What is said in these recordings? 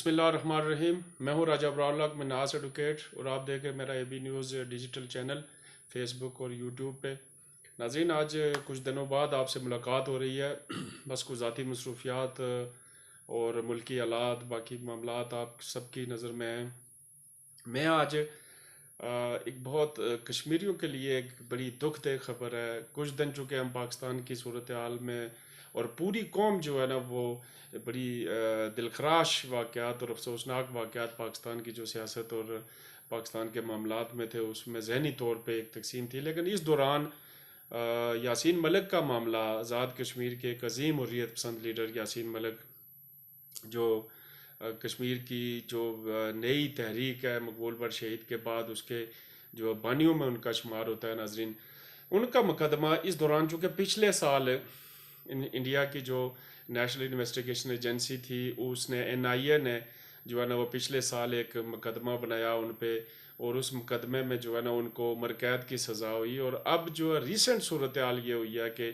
बिस्मिल्लाहिर्रहमानिर्रहीम। मैं हूँ राजा ब्राउलॉक में नाज एडवोकेट और आप देख रहे हैं मेरा AB news digital channel Facebook और यूट्यूब पे। नाज़रीन, आज कुछ दिनों बाद आपसे मुलाकात हो रही है। बस कुछ ज़ाती मसरूफियात और मुल्की हालात बाकी मामलात आप सबकी नज़र में हैं। मैं आज एक बहुत कश्मीरियों के लिए एक बड़ी दुखद खबर है। कुछ दिन चुके हम पाकिस्तान की सूरत हाल में और पूरी कौम जो है ना वो बड़ी दिलखराश वाक़यात और अफसोसनाक वाक़यात पाकिस्तान की जो सियासत और पाकिस्तान के मामलात में थे उसमें जहनी तौर पे एक तकसीम थी। लेकिन इस दौरान यासीन मलिक का मामला, आज़ाद कश्मीर के एक अजीम हुर्रियत पसंद लीडर यासीन मलिक जो कश्मीर की जो नई तहरीक है मकबूल पर शहीद के बाद उसके जो बानियों में उनका शुमार होता है। नाजरीन, उनका मुकदमा इस दौरान चूँकि पिछले साल इंडिया की जो नेशनल इन्वेस्टिगेशन एजेंसी थी उसने NIA ने जो है ना वो पिछले साल एक मुकदमा बनाया उन पे और उस मुकदमे में जो है ना उनको उम्र कैद की सज़ा हुई। और अब जो है रिसेंट सूरत हाल ये हुई है कि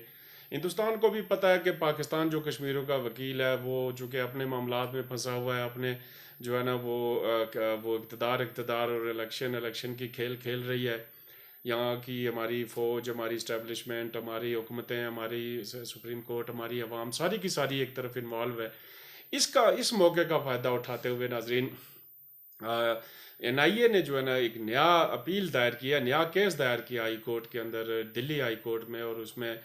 हिंदुस्तान को भी पता है कि पाकिस्तान जो कश्मीरों का वकील है वो चूँकि अपने मामलात में फंसा हुआ है, अपने जो है ना वो इक़्तिदार और इलेक्शन की खेल खेल रही है। यहाँ की हमारी फ़ौज, हमारी इस्टेब्लिशमेंट, हमारी हुकूमतें, हमारी सुप्रीम कोर्ट, हमारी अवाम सारी की सारी एक तरफ इन्वॉल्व है। इस मौके का फ़ायदा उठाते हुए नाजरीन NIA ने जो है ना एक नया अपील दायर किया, नया केस दायर किया हाई कोर्ट के अंदर, दिल्ली हाई कोर्ट में, और उसमें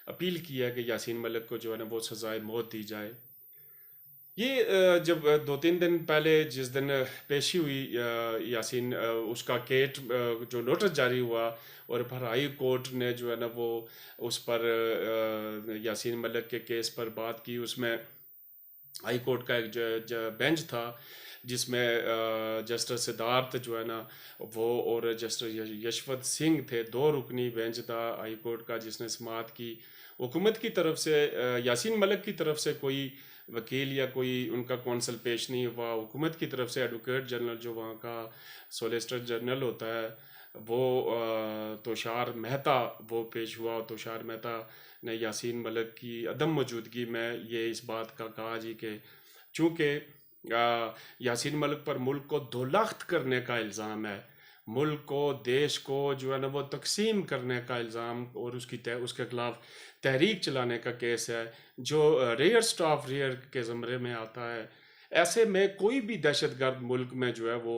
अपील किया कि यासीन मलिक को जो है ना वो सज़ाए मौत दी जाए। ये जब 2-3 दिन पहले जिस दिन पेशी हुई यासीन उसका जो नोटिस जारी हुआ और फिर हाई कोर्ट ने जो है ना वो उस पर यासीन मलिक के केस पर बात की। उसमें हाई कोर्ट का एक बेंच था जिसमें जस्टिस सिद्धार्थ जो है ना वो और जस्टिस यशवंत सिंह थे। 2 रुकनी बेंच था हाई कोर्ट का जिसने समाअत की। हुकूमत की तरफ से यासीन मलिक की तरफ से कोई वकील या कोई उनका कौंसल पेश नहीं हुआ। हुकूमत की तरफ से एडवोकेट जनरल जो वहाँ का सोलिसिटर जनरल होता है वो तुषार मेहता वो पेश हुआ। और तुषार मेहता ने यासीन मलिक की अदम मौजूदगी में ये इस बात का कहा जी कि चूँकि यासीन मलिक पर मुल्क को दोलख्त करने का इल्ज़ाम है, मुल्क को, देश को जो है ना वो तकसीम करने का इल्ज़ाम और उसके खिलाफ तहरीक चलाने का केस है जो रेयरस्ट ऑफ रेयर के ज़मरे में आता है। ऐसे में कोई भी दहशतगर्द मुल्क में जो है वो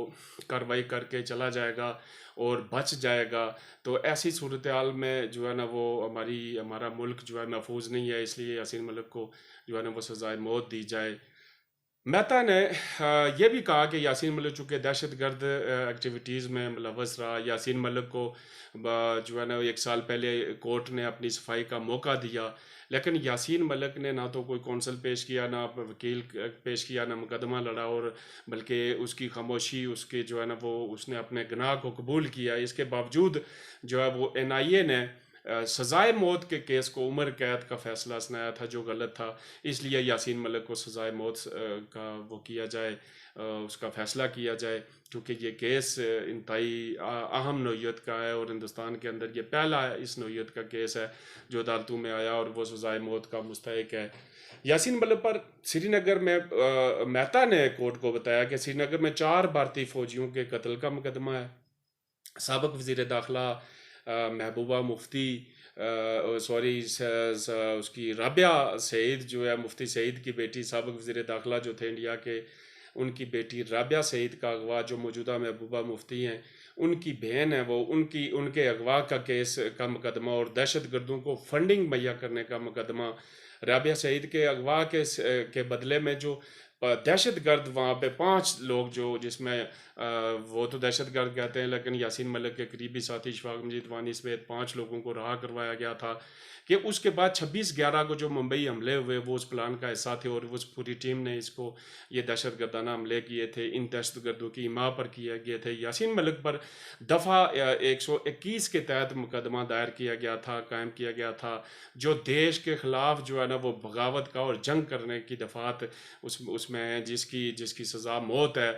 कार्रवाई करके चला जाएगा और बच जाएगा। तो ऐसी सूरत हाल में जो है ना वो हमारा मुल्क जो है महफूज नहीं है, इसलिए यासीन मलिक को जो है ना वो सज़ाए मौत दी जाए। मेहता ने ये भी कहा कि यासीन मलिक चूँकि दहशतगर्द एक्टिविटीज़ में मुलव्वस रहा, यासीन मलिक को जो है ना 1 साल पहले कोर्ट ने अपनी सफाई का मौका दिया, लेकिन यासीन मलिक ने ना तो कोई कौंसल पेश किया, ना वकील पेश किया, ना मुकदमा लड़ा, और बल्कि उसकी खामोशी उसके जो है ना वो उसने अपने गुनाह को कबूल किया। इसके बावजूद जो है वो NIA ने सज़ाए मौत के केस को उम्र कैद का फ़ैसला सुनाया था जो गलत था। इसलिए यासीन मलिक को सज़ाए मौत का वो किया जाए, उसका फ़ैसला किया जाए, क्योंकि ये केस इंतहाई अहम नौइयत का है और हिंदुस्तान के अंदर ये पहला इस नौइयत का केस है जो अदालतों में आया और वो सज़ाए मौत का मुस्तहिक है। यासीन मलिक पर श्रीनगर में मेहता ने कोर्ट को बताया कि श्रीनगर में 4 भारतीय फ़ौजियों के कत्ल का मुकदमा है। साबिक़ वज़ीर दाखिला महबूबा मुफ्ती सॉरी उसकी राबिया सईद जो है, मुफ्ती सईद की बेटी, साबिक़ वज़ीर दाखिला जो थे इंडिया के, उनकी बेटी राबिया सईद का अगवा जो मौजूदा महबूबा मुफ्ती हैं उनकी बहन है वो, उनके अगवा का केस का मुकदमा और दहशत गर्दों को फंडिंग मुहैया करने का मुकदमा। राबिया सईद के अगवा के बदले में जो दहशत गर्द वहाँ पे 5 लोग जो जिसमें वो तो दहशत गर्द कहते हैं लेकिन यासीन मलिक के करीबी साथी इशफाक मजीद वानी समेत 5 लोगों को रहा करवाया गया था कि उसके बाद 26/11 को जो मुंबई हमले हुए वो उस प्लान का हिस्सा थे और उस पूरी टीम ने ये दहशत गर्दाना हमले किए थे। इन दहशत गर्दों की हिमा पर किए गए थे। यासीन मलिक पर दफ़ा 121 के तहत मुकदमा दायर किया गया था, कायम किया गया था, जो देश के ख़िलाफ़ जो है ना वो बगावत का और जंग करने की दफ़ात उसमें है, जिसकी सज़ा मौत है।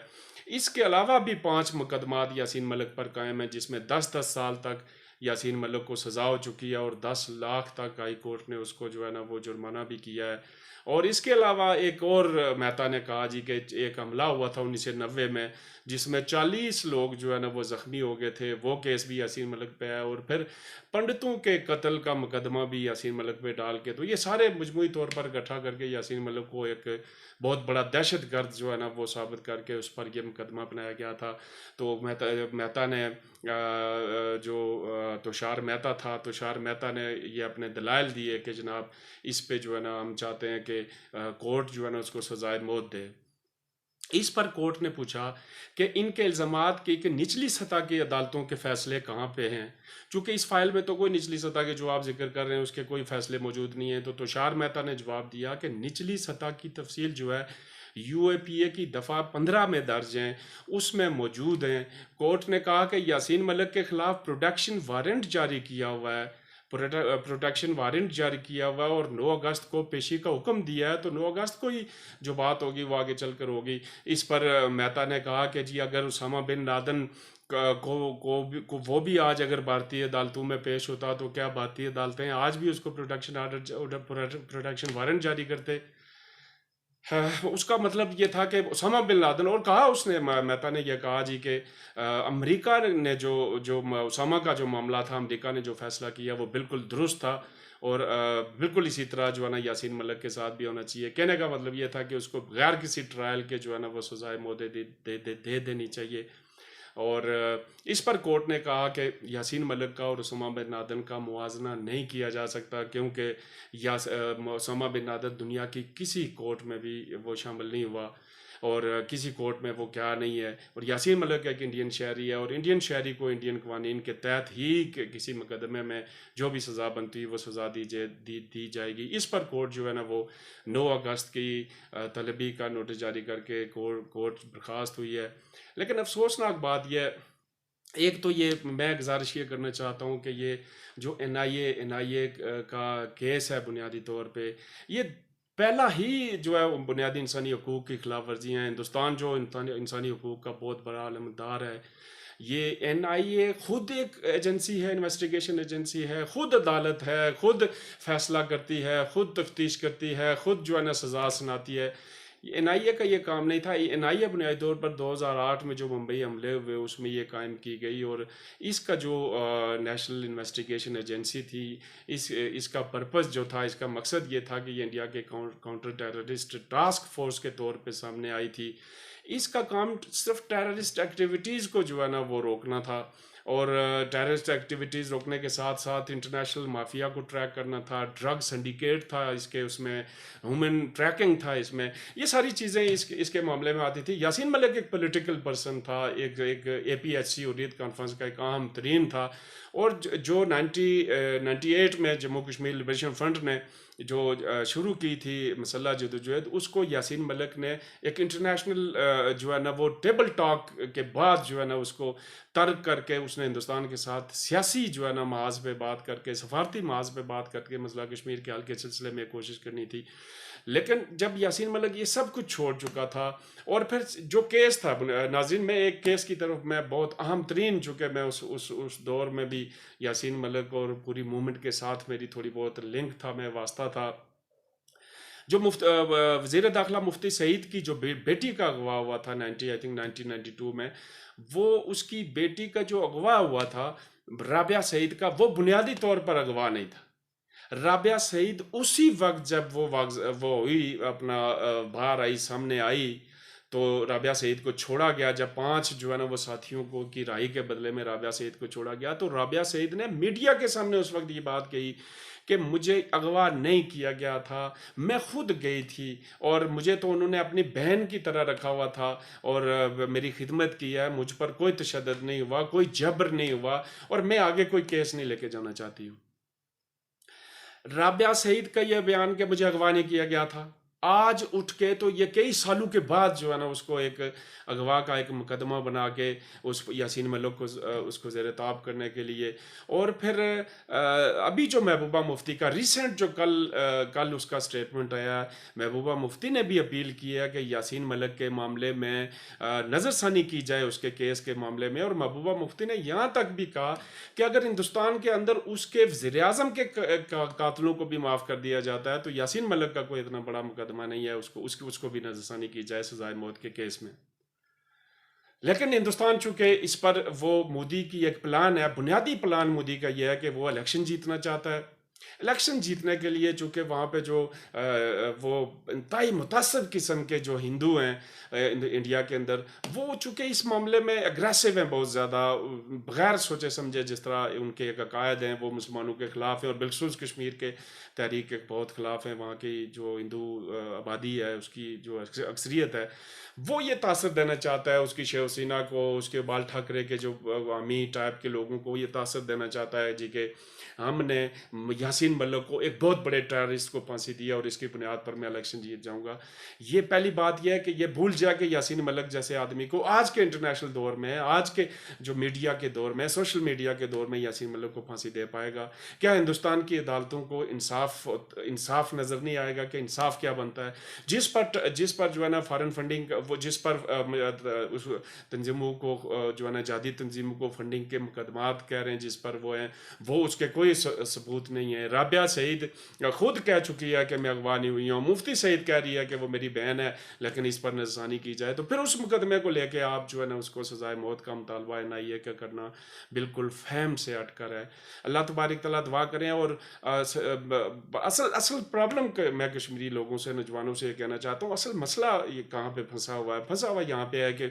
इसके अलावा भी 5 मुकदमात यासीन मलिक पर कायम हैं जिसमें 10-10 साल तक यासीन मलिक को सज़ा हो चुकी है और 10 लाख तक हाई कोर्ट ने उसको जो है ना वो जुर्माना भी किया है। और इसके अलावा एक और मेहता ने कहा जी कि एक हमला हुआ था 1990 में जिसमें 40 लोग जो है ना वो ज़ख्मी हो गए थे, वो केस भी यासीन मलिक पे है। और फिर पंडितों के कत्ल का मुकदमा भी यासीन मलिक पे डाल के, तो ये सारे मजमूई तौर पर इकट्ठा करके यासीन मलिक को एक बहुत बड़ा दहशत गर्द जो है ना वो साबित करके उस पर यह मुकदमा बनाया गया था। तो मेहता ने तुषार मेहता था, तुषार मेहता ने ये अपने दलाइल दिए कि जनाब इस पे जो है ना हम चाहते हैं कि कोर्ट जो है ना उसको सजाए मौत दे। इस पर कोर्ट ने पूछा कि इनके इल्ज़ामात कि निचली सतह की अदालतों के फैसले कहाँ पे हैं, चूँकि इस फाइल में तो कोई निचली सतह के जो आप जिक्र कर रहे हैं उसके कोई फैसले मौजूद नहीं है। तो तुषार मेहता ने जवाब दिया कि निचली सतह की तफसील जो है यूएपीए की दफ़ा 15 में दर्ज हैं, उसमें मौजूद हैं। कोर्ट ने कहा कि यासीन मलिक के खिलाफ प्रोटेक्शन वारंट जारी किया हुआ है, प्रोटेक्शन वारंट जारी किया हुआ है और 9 अगस्त को पेशी का हुक्म दिया है। तो 9 अगस्त को ही जो बात होगी वो आगे चलकर होगी। इस पर मेहता ने कहा कि जी अगर उसामा बिन लादेन को वो भी आज अगर भारतीय अदालतों में पेश होता तो क्या भारतीय अदालतें आज भी उसको प्रोटेक्शन वारंट जारी करते। हाँ, उसका मतलब ये था कि उसामा बिन लादेन, और कहा उसने मेहता ने यह कहा जी कि अमेरिका ने जो जो उसामा का जो मामला था, अमेरिका ने जो फैसला किया वो बिल्कुल दुरुस्त था और बिल्कुल इसी तरह जो है ना यासीन मलिक के साथ भी होना चाहिए। कहने का मतलब ये था कि उसको बगैर किसी ट्रायल के जो है ना वो सजाए मौत दे देनी चाहिए। और इस पर कोर्ट ने कहा कि यासीन मलिक का और उसामा बिन लादेन का मुआवजा नहीं किया जा सकता क्योंकि उसामा बिन लादेन दुनिया की किसी कोर्ट में भी वो शामिल नहीं हुआ और किसी कोर्ट में वो क्या नहीं है। और यासीन मलिक एक इंडियन शहरी है और इंडियन शहरी को इंडियन कानून के तहत ही किसी मुकदमे में जो भी सज़ा बनती है वो सज़ा दी जाएगी। इस पर कोर्ट जो है ना वो 9 अगस्त की तलबी का नोटिस जारी करके कोर्ट बर्खास्त हुई है। लेकिन अफसोसनाक बात यह, एक तो ये मैं गुजारिश ये करना चाहता हूँ कि ये जो एनआईए का केस है बुनियादी तौर पे ये पहला ही जो है वो बुनियादी इंसानी हकूक़ की खिलाफ वर्जियाँ हैं। हिंदुस्तान जो इंसानी हकूक़ का बहुत बड़ा अलमदार है, ये एनआईए खुद एक एजेंसी है, इन्वेस्टिगेशन एजेंसी है, खुद अदालत है, खुद फैसला करती है, खुद तफ्तीश करती है, खुद जो है ना सज़ा सुनाती है। एनआईए का ये काम नहीं था। एनआईए बुनियादी तौर पर 2008 में जो मुंबई हमले हुए उसमें ये कायम की गई और इसका जो नेशनल इन्वेस्टिगेशन एजेंसी थी, इसका पर्पस जो था, इसका मकसद ये था कि ये इंडिया के काउंटर टेररिस्ट टास्क फोर्स के तौर पे सामने आई थी। इसका काम सिर्फ टेररिस्ट एक्टिविटीज़ को जो है ना वो रोकना था और टेररिस्ट एक्टिविटीज़ रोकने के साथ साथ इंटरनेशनल माफिया को ट्रैक करना था, ड्रग सिंडिकेट था इसके, उसमें ह्यूमन ट्रैकिंग था, इसमें ये सारी चीज़ें इसके मामले में आती थी। यासीन मलिक एक पॉलिटिकल पर्सन था, एक APHC हुर्रियत कॉन्फ्रेंस का एक अहम तरीन था और जो 98 में जम्मू कश्मीर लिबरेशन फ्रंट ने जो शुरू की थी मसल्ला जदोजहद, उसको यासीन मलिक ने एक इंटरनेशनल जो है ना वो टेबल टॉक के बाद जो है ना उसको तर्क करके उसने हिंदुस्तान के साथ सियासी जो है ना महाज पे बात करके, सफारती महाज पे बात करके मसला कश्मीर के हल के सिलसिले में कोशिश करनी थी। लेकिन जब यासीन मलिक ये सब कुछ छोड़ चुका था और फिर जो केस था नाज़रीन, में एक केस की तरफ मैं बहुत अहम तरीन, चूँकि मैं उस दौर में भी यासीन मलिक और पूरी मूवमेंट के साथ मेरी थोड़ी बहुत लिंक था, मैं वास्ता था। जो वज़ीर दाखिला मुफ्ती सईद की जो बेटी का अगवा हुआ था 1992 में, वो उसकी बेटी का जो अगवा हुआ था राबिया सईद का, वो बुनियादी तौर पर अगवा नहीं था। राबिया सईद उसी वक्त जब वो हुई अपना बाहर आई, सामने आई, तो राबिया सईद को छोड़ा गया। जब 5 जो है ना वो साथियों को की राही के बदले में राबिया सईद को छोड़ा गया, तो राबिया सईद ने मीडिया के सामने उस वक्त ये बात कही कि मुझे अगवा नहीं किया गया था, मैं खुद गई थी और मुझे तो उन्होंने अपनी बहन की तरह रखा हुआ था और मेरी खिदमत की है, मुझ पर कोई तशद्दुद नहीं हुआ, कोई जबर नहीं हुआ और मैं आगे कोई केस नहीं लेके जाना चाहती हूँ। राबिया सईद का यह बयान कि मुझे अगवा नहीं किया गया था, आज उठ के तो ये कई सालों के बाद जो है ना उसको एक अगवा का एक मुकदमा बना के उस यासीन मलिक को उसको ज़ेर ताब करने के लिए। और फिर अभी जो महबूबा मुफ्ती का रिसेंट जो कल उसका स्टेटमेंट आया, महबूबा मुफ्ती ने भी अपील की है कि यासीन मलिक के मामले में नज़रसानी की जाए उसके केस के मामले में। और महबूबा मुफ्ती ने यहाँ तक भी कहा कि अगर हिंदुस्तान के अंदर उसके वज़ीर-ए-आज़म के कातिलों को भी माफ़ कर दिया जाता है तो यासीन मलिक का कोई इतना बड़ा मुकदमा नहीं है, उसको भी नज़रसानी की जाए सजाए मौत के केस में। लेकिन हिंदुस्तान चूंकि इस पर वो मोदी की एक प्लान है, बुनियादी प्लान मोदी का यह है कि वो इलेक्शन जीतना चाहता है। इलेक्शन जीतने के लिए चूंकि वहाँ पे जो वो इंतहाई मुतासब किस्म के जो हिंदू हैं इंडिया के अंदर, वो चूंकि इस मामले में एग्रेसिव हैं बहुत ज़्यादा, बगैर सोचे समझे जिस तरह उनके एक अकायद हैं वो मुसलमानों के ख़िलाफ़ हैं और बिलखसूस कश्मीर के तहरीक के बहुत ख़िलाफ़ हैं। वहाँ की जो हिंदू आबादी है उसकी जो अक्सरियत है वो ये तासर देना चाहता है उसकी शिवसेना को, उसके बाल ठाकरे के जो अवामी टाइप के लोगों को ये तासर देना चाहता है जी कि हमने यासीन मलिक को एक बहुत बड़े टेररिस्ट को फांसी दिया और इसकी बुनियाद पर मैं इलेक्शन जीत जाऊंगा। ये पहली बात यह है कि ये भूल जाए कि यासीन मलिक जैसे आदमी को आज के इंटरनेशनल दौर में, आज के जो मीडिया के दौर में, सोशल मीडिया के दौर में यासीन मलिक को फांसी दे पाएगा क्या? हिंदुस्तान की अदालतों को इंसाफ नज़र नहीं आएगा कि इंसाफ क्या बनता है? जिस पर जो है ना फॉरेन फंडिंग, वो जिस पर उस तंजीमों को जो है ना जादी तंजीमों को फंडिंग के मुकदमात कह रहे हैं जिस पर वो हैं, वो उसके कोई सबूत नहीं है। राबिया सईद खुद कह चुकी है कि मैं अगवा नहीं हुई हूँ, मुफ्ती सईद कह रही है कि वो मेरी बहन है, लेकिन इस पर नज़रसानी की जाए तो फिर उस मुकदमे को लेके आप जो है ना उसको सजाए मौत का मुतालबा NIA का करना बिल्कुल फहम से हटकर है। अल्लाह तबारक तआला दुआ करें। और असल प्रॉब्लम मैं कश्मीरी लोगों से, नौजवानों से ये कहना चाहता हूँ, असल मसला ये कहाँ पे फंसा हुआ यहाँ पे है कि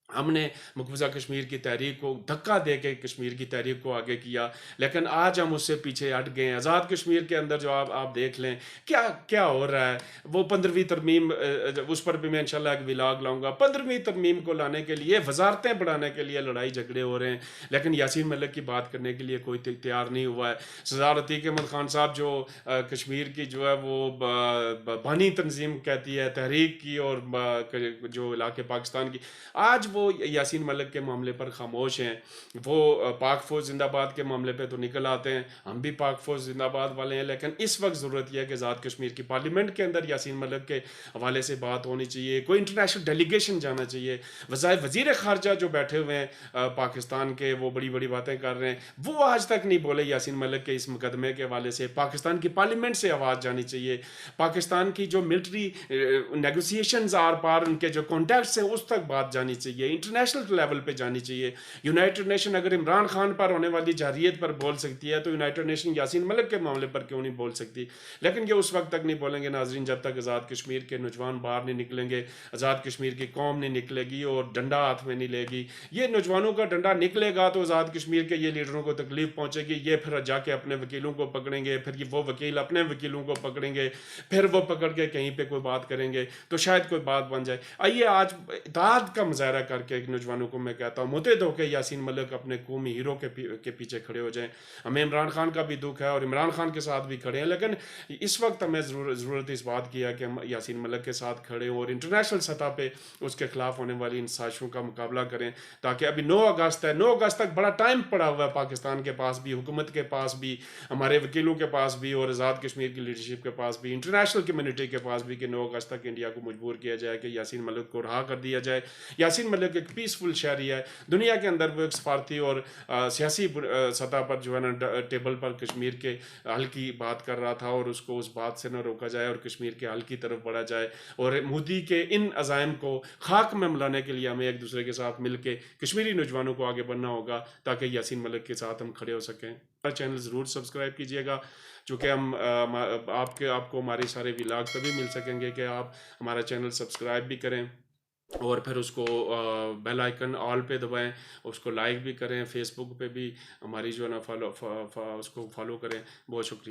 हमने मकबूजा कश्मीर की तहरीक को धक्का दे के कश्मीर की तहरीक को आगे किया, लेकिन आज हम उससे पीछे हट गए हैं। आज़ाद कश्मीर के अंदर जो आप देख लें क्या क्या हो रहा है। वो 15वीं तरमीम, उस पर भी मैं इंशाल्लाह एक व्लॉग लाऊंगा। 15वीं तरमीम को लाने के लिए, वजारतें बढ़ाने के लिए लड़ाई झगड़े हो रहे हैं, लेकिन यासीन मलिक की बात करने के लिए कोई तैयार नहीं हुआ है। सरदार अतीक अहमद खान साहब जो कश्मीर की जो है वो बानी तंजीम कहती है तहरीक की और जो इलाके पाकिस्तान की, आज वो यासीन मलिक के मामले पर खामोश हैं। वो पाक फौज जिंदाबाद के मामले पे तो निकल आते हैं, हम भी पाक फौज जिंदाबाद वाले हैं, लेकिन इस वक्त ज़रूरत यह है कि आज़ाद कश्मीर की पार्लियामेंट के अंदर यासीन मलिक के हवाले से बात होनी चाहिए, कोई इंटरनेशनल डेलीगेशन जाना चाहिए। वज़ीर ख़ारजा जो बैठे हुए हैं पाकिस्तान के, वो बड़ी बड़ी बातें कर रहे हैं, वो आज तक नहीं बोले यासीन मलिक के इस मुकदमे के हवाले से। पाकिस्तान की पार्लियामेंट से आवाज़ जानी चाहिए, पाकिस्तान की जो मिलिट्री नेगोशिएशंस आर पार उनके जो कॉन्टैक्ट्स हैं उस तक बात जानी चाहिए, इंटरनेशनल लेवल पे जानी चाहिए। यूनाइटेड नेशन अगर इमरान खान पर होने वाली जारियत पर बोल सकती है तो यूनाइटेड नेशन यासीन मलिक के मामले पर क्यों नहीं बोल सकती? लेकिन ये उस वक्त तक नहीं बोलेंगे नाजरीन जब तक आज़ाद कश्मीर के नौजवान बाहर नहीं निकलेंगे, आज़ाद कश्मीर की कौम नहीं निकलेगी और डंडा हाथ में नहीं लेगी। ये नौजवानों का डंडा निकलेगा तो आज़ाद कश्मीर के ये लीडरों को तकलीफ पहुंचेगी, ये फिर जाके अपने वकीलों को पकड़ेंगे, फिर वो वकील अपने वकीलों को पकड़ेंगे, फिर वो पकड़ के कहीं पे कोई बात करेंगे तो शायद कोई बात बन जाए। आइए आज इत्तेहाद का मुजाहरा करके नौजवानों को मैं कहता हूँ मुतहद होकर यासीन मलिक अपने कौमी हीरो के पीछे खड़े हो जाएं। हमें इमरान खान का भी दुख है और इमरान खान के साथ भी खड़े हैं, लेकिन इस वक्त हमें ज़रूरत इस बात की है कि हम यासीन मलिक के साथ खड़े हों और इंटरनेशनल सतह पे उसके खिलाफ होने वाली इन साजिशों का मुकाबला करें, ताकि अभी 9 अगस्त है, 9 अगस्त तक बड़ा टाइम पड़ा हुआ है पाकिस्तान के पास भी, हुकूमत के पास भी, हमारे वकीलों के पास भी और आज़ाद कश्मीर की लीडरशिप के पास भी, इंटरनेशनल कम्युनिटी के पास भी कि 9 अगस्त तक इंडिया को मजबूर किया जाए कि यासीन मलिक को रहा कर दिया जाए। यासीन मलिक एक पीसफुल शहरी है, दुनिया के अंदर वो एक सफारती और सियासी सतह पर जो है ना टेबल पर कश्मीर के हल की बात कर रहा था और उसको उस बात से न रोका जाए और कश्मीर के हल की तरफ बढ़ा जाए। और मोदी के इन अज़ाइम को खाक में मिलाने के लिए हमें एक दूसरे के साथ मिल के कश्मीरी नौजवानों को आगे बढ़ना होगा ताकि यासीन मलिक के साथ हम खड़े हो सकें। हमारा चैनल ज़रूर सब्सक्राइब कीजिएगा, चूँकि हम आपको हमारे सारे व्लॉग तभी मिल सकेंगे कि आप हमारा चैनल सब्सक्राइब भी करें और फिर उसको बेल आइकन ऑल पे दबाएं, उसको लाइक भी करें, फेसबुक पे भी हमारी जो है ना उसको फॉलो करें। बहुत शुक्रिया।